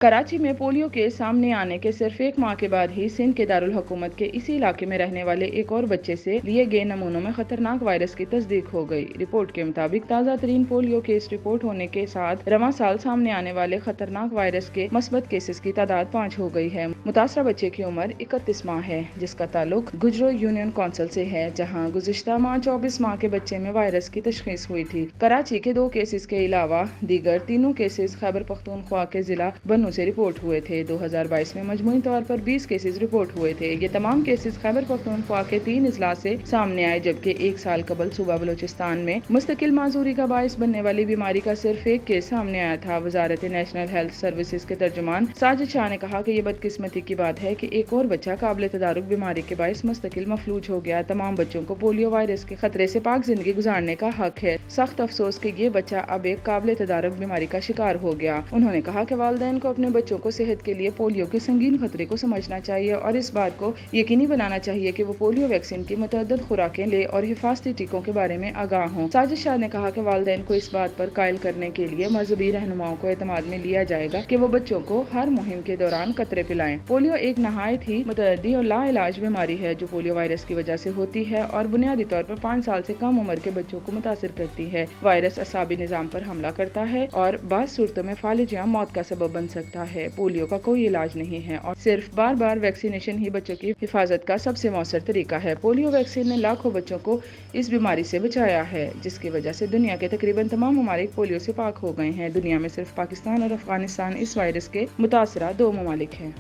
کراچی میں پولیو کے سامنے آنے کے صرف ایک ماہ کے بعد ہی سندھ کے دارالحکومت کے اسی علاقے میں رہنے والے ایک اور بچے سے لیے گئے نمونوں میں خطرناک وائرس کی تصدیق ہو گئی۔ رپورٹ کے مطابق تازہ ترین پولیو کیس رپورٹ ہونے کے ساتھ رواں سال سامنے آنے والے خطرناک وائرس کے مثبت کیسز کی تعداد 5 ہو گئی ہے۔ متاثرہ بچے کی عمر 31 ماہ ہے، جس کا تعلق گجرو یونین کونسل سے ہے، جہاں گزشتہ ماہ 24 ماہ کے بچے میں وائرس کی تشخیص ہوئی تھی۔ کراچی کے 2 کیسز کے علاوہ دیگر تینوں کیسز خیبر پختونخوا کے ضلع بنوں سے رپورٹ ہوئے تھے۔ 2022 میں مجموعی طور پر 20 کیسز رپورٹ ہوئے تھے۔ یہ تمام کیسز خیبر پختونخوا کے 3 اضلاع سے سامنے آئے، جبکہ ایک سال قبل صوبہ بلوچستان میں مستقل معذوری کا باعث بننے والی بیماری کا صرف ایک کیس سامنے آیا تھا۔ وزارت نیشنل ہیلتھ سروسز کے ترجمان ساجد شاہ نے کہا کہ یہ بدقسمتی کی بات ہے کہ ایک اور بچہ قابل تدارک بیماری کے باعث مستقل مفلوج ہو گیا۔ تمام بچوں کو پولیو وائرس کے خطرے سے پاک زندگی گزارنے کا حق ہے۔ سخت افسوس کہ یہ بچہ اب ایک قابل تدارک بیماری کا شکار ہو گیا۔ انہوں نے کہا کہ والدین کو اپنے بچوں کو صحت کے لیے پولیو کے سنگین خطرے کو سمجھنا چاہیے اور اس بات کو یقینی بنانا چاہیے کہ وہ پولیو ویکسین کی متعدد خوراکیں لیں اور حفاظتی ٹیکوں کے بارے میں آگاہ ہوں۔ ساجد شاہ نے کہا کہ والدین کو اس بات پر قائل کرنے کے لیے مذہبی رہنماؤں کو اعتماد میں لیا جائے گا کہ وہ بچوں کو ہر مہم کے دوران قطرے پلائیں۔ پولیو ایک نہایت ہی متعدی اور لا علاج بیماری ہے جو پولیو وائرس کی وجہ سے ہوتی ہے اور بنیادی طور پر 5 سال سے کم عمر کے بچوں کو متاثر کرتی ہے۔ وائرس اعصابی نظام پر حملہ کرتا ہے اور بعض صورتوں میں فالج یا موت کا سبب بن سکتا ہے۔ پولیو کا کوئی علاج نہیں ہے اور صرف بار بار ویکسینیشن ہی بچوں کی حفاظت کا سب سے مؤثر طریقہ ہے۔ پولیو ویکسین نے لاکھوں بچوں کو اس بیماری سے بچایا ہے، جس کی وجہ سے دنیا کے تقریباً تمام ممالک پولیو سے پاک ہو گئے ہیں۔ دنیا میں صرف پاکستان اور افغانستان اس وائرس کے متاثرہ 2 ممالک ہیں۔